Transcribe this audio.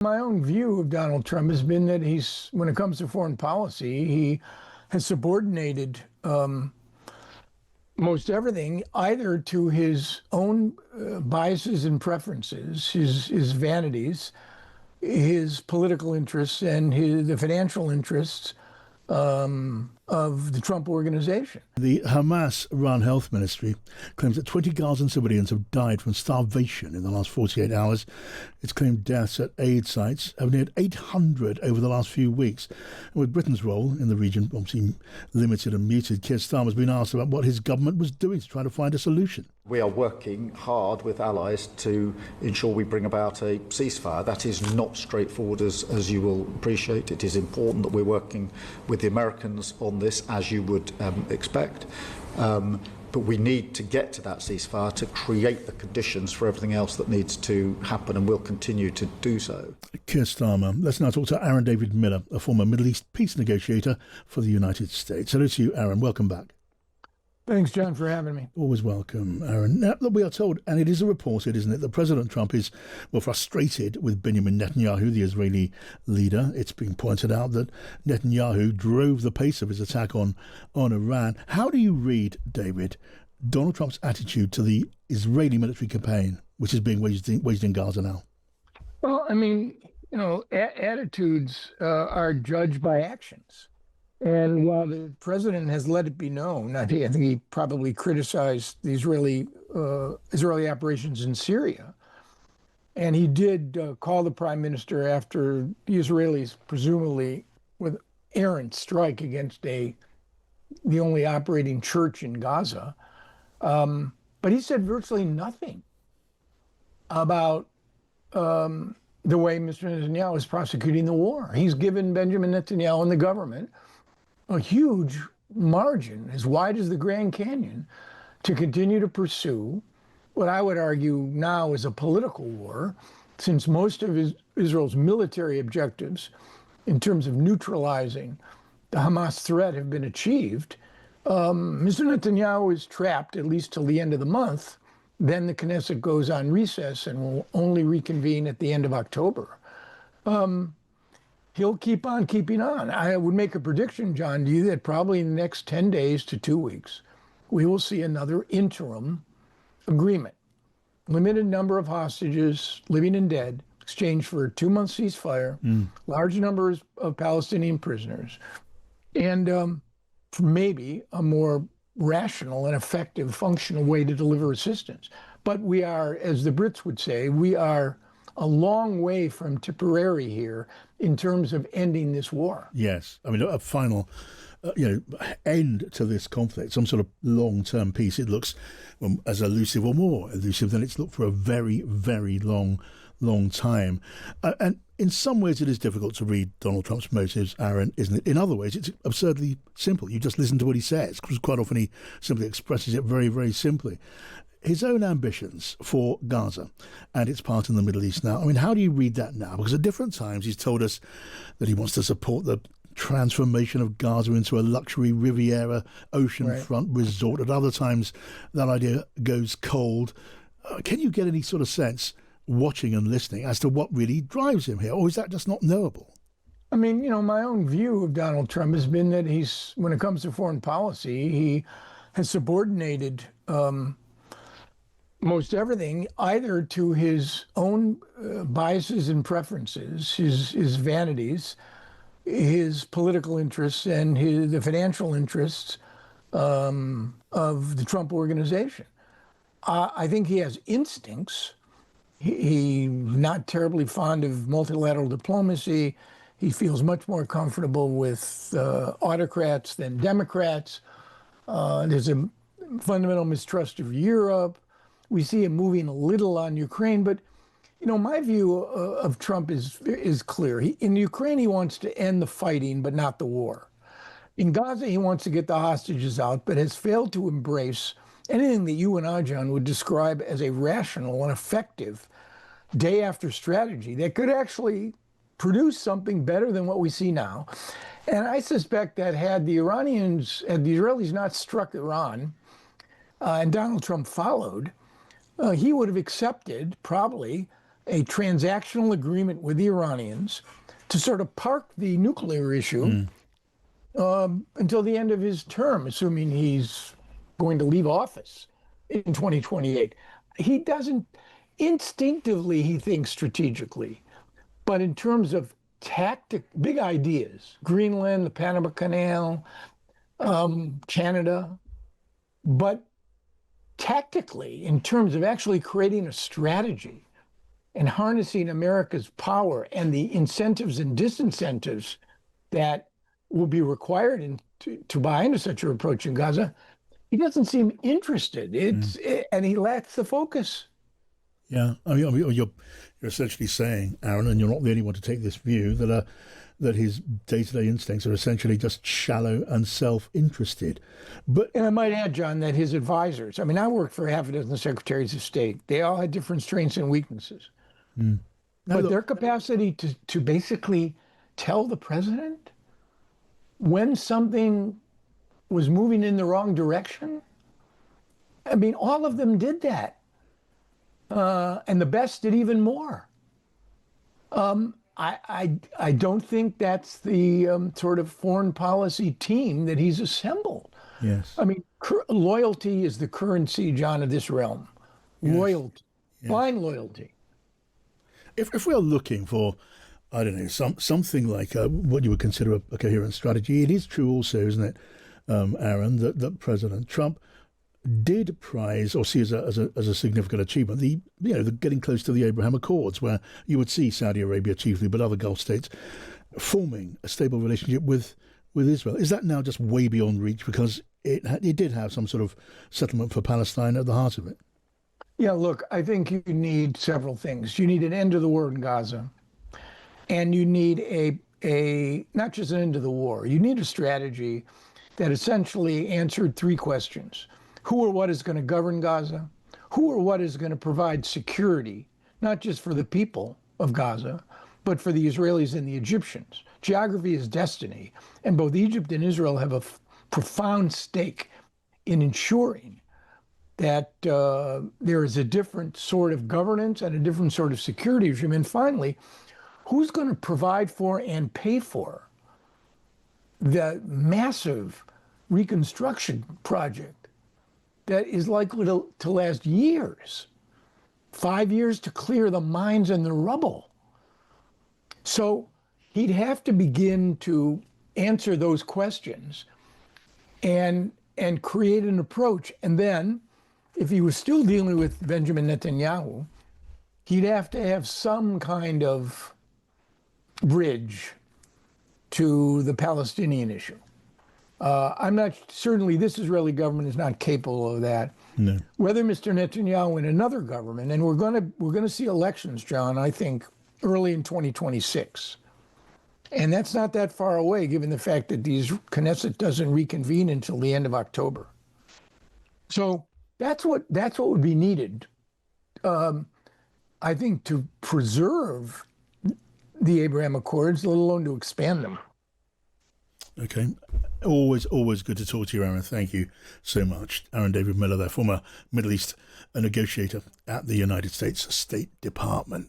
My own view of Donald Trump has been that when it comes to foreign policy, he has subordinated most everything either to his own biases and preferences, his vanities, his political interests, and the financial interests of the Trump organization. The Hamas-run health ministry claims that 20 Gazan civilians have died from starvation in the last 48 hours. It's claimed deaths at aid sites have neared 800 over the last few weeks. And with Britain's role in the region obviously limited and muted, Keir Starmer has been asked about what his government was doing to try to find a solution. We are working hard with allies to ensure we bring about a ceasefire. That is not straightforward, as you will appreciate. It is important that we're working with the Americans on this, as you would expect. But we need to get to that ceasefire to create the conditions for everything else that needs to happen, and we'll continue to do so. Keir Starmer. Let's now talk to Aaron David Miller, a former Middle East peace negotiator for the United States. Hello to you, Aaron. Welcome back. Thanks, John, for having me. Always welcome, Aaron. Now, we are told, and it is reported, isn't it, that President Trump is, frustrated with Benjamin Netanyahu, the Israeli leader. It's been pointed out that Netanyahu drove the pace of his attack on Iran. How do you read, David, Donald Trump's attitude to the Israeli military campaign, which is being waged in Gaza now? Well, I mean, attitudes are judged by actions. And while the president has let it be known, I think he probably criticized the Israeli operations in Syria. And he did call the prime minister after the Israelis, presumably with errant strike against the only operating church in Gaza. But he said virtually nothing about the way Mr. Netanyahu is prosecuting the war. He's given Benjamin Netanyahu and the government a huge margin, as wide as the Grand Canyon, to continue to pursue what I would argue now is a political war, since most of Israel's military objectives in terms of neutralizing the Hamas threat have been achieved. Mr. Netanyahu is trapped at least till the end of the month. Then the Knesset goes on recess and will only reconvene at the end of October. He'll keep on keeping on. I would make a prediction, John, to you that probably in the next 10 days to 2 weeks, we will see another interim agreement. Limited number of hostages, living and dead, exchanged for a 2-month ceasefire, large numbers of Palestinian prisoners, and maybe a more rational and effective, functional way to deliver assistance. But we are, as the Brits would say, we are a long way from Tipperary here in terms of ending this war. Yes. I mean, a final end to this conflict, some sort of long-term peace. It looks as elusive or more elusive than it's looked for a very, very long time. And in some ways it is difficult to read Donald Trump's motives, Aaron, isn't it? In other ways, it's absurdly simple. You just listen to what he says, because quite often he simply expresses it very, very simply. His own ambitions for Gaza and its part in the Middle East now. I mean, how do you read that now? Because at different times he's told us that he wants to support the transformation of Gaza into a luxury Riviera oceanfront resort. At other times, that idea goes cold. Can you get any sort of sense, watching and listening, as to what really drives him here? Or is that just not knowable? I mean, my own view of Donald Trump has been that when it comes to foreign policy, he has subordinated most everything either to his own biases and preferences, his vanities, his political interests, and the financial interests of the Trump organization. I think he has instincts. He's not terribly fond of multilateral diplomacy. He feels much more comfortable with autocrats than Democrats. There's a fundamental mistrust of Europe. We see him moving a little on Ukraine, but my view of Trump is clear. In Ukraine, he wants to end the fighting, but not the war. In Gaza, he wants to get the hostages out, but has failed to embrace anything that you and I, John, would describe as a rational and effective day-after strategy that could actually produce something better than what we see now. And I suspect that had the Israelis not struck Iran, and Donald Trump followed, he would have accepted probably a transactional agreement with the Iranians to sort of park the nuclear issue until the end of his term, assuming he's going to leave office in 2028. He doesn't instinctively, he thinks strategically, but in terms of big ideas, Greenland, the Panama Canal, Canada, but tactically, in terms of actually creating a strategy and harnessing America's power and the incentives and disincentives that will be required to buy into such an approach in Gaza, he doesn't seem interested. And he lacks the focus. Yeah, I mean, you're essentially saying, Aaron, and you're not the only one to take this view, that his day-to-day instincts are essentially just shallow and self-interested. And I might add, John, that his advisors, I mean, I worked for half a dozen secretaries of state. They all had different strengths and weaknesses. But their capacity to basically tell the president when something was moving in the wrong direction, I mean, all of them did that. And the best did even more. I don't think that's the sort of foreign policy team that he's assembled. Yes. I mean, loyalty is the currency, John, of this realm. Yes. Loyalty, blind loyalty. If we are looking for, I don't know, something like what you would consider a coherent strategy, it is true also, isn't it, Aaron, that President Trump did prize or see as a significant achievement the getting close to the Abraham Accords, where you would see Saudi Arabia chiefly, but other Gulf states forming a stable relationship with Israel. Is that now just way beyond reach because it did have some sort of settlement for Palestine at the heart of it? Yeah, look, I think you need several things. You need an end to the war in Gaza, and you need a not just an end to the war. You need a strategy that essentially answered three questions. Who or what is going to govern Gaza? Who or what is going to provide security, not just for the people of Gaza, but for the Israelis and the Egyptians? Geography is destiny, and both Egypt and Israel have a profound stake in ensuring that there is a different sort of governance and a different sort of security regime. And finally, who's going to provide for and pay for the massive reconstruction project that is likely to last years, 5 years to clear the mines and the rubble? So he'd have to begin to answer those questions and create an approach. And then, if he was still dealing with Benjamin Netanyahu, he'd have to have some kind of bridge to the Palestinian issue. I'm not, certainly this Israeli government is not capable of that. No. Whether Mr. Netanyahu in another government, and we're going to see elections, John, I think early in 2026. And that's not that far away, given the fact that the Knesset doesn't reconvene until the end of October. So that's what would be needed, I think, to preserve the Abraham Accords, let alone to expand them. Okay. Always good to talk to you, Aaron. Thank you so much. Aaron David Miller there, former Middle East negotiator at the United States State Department.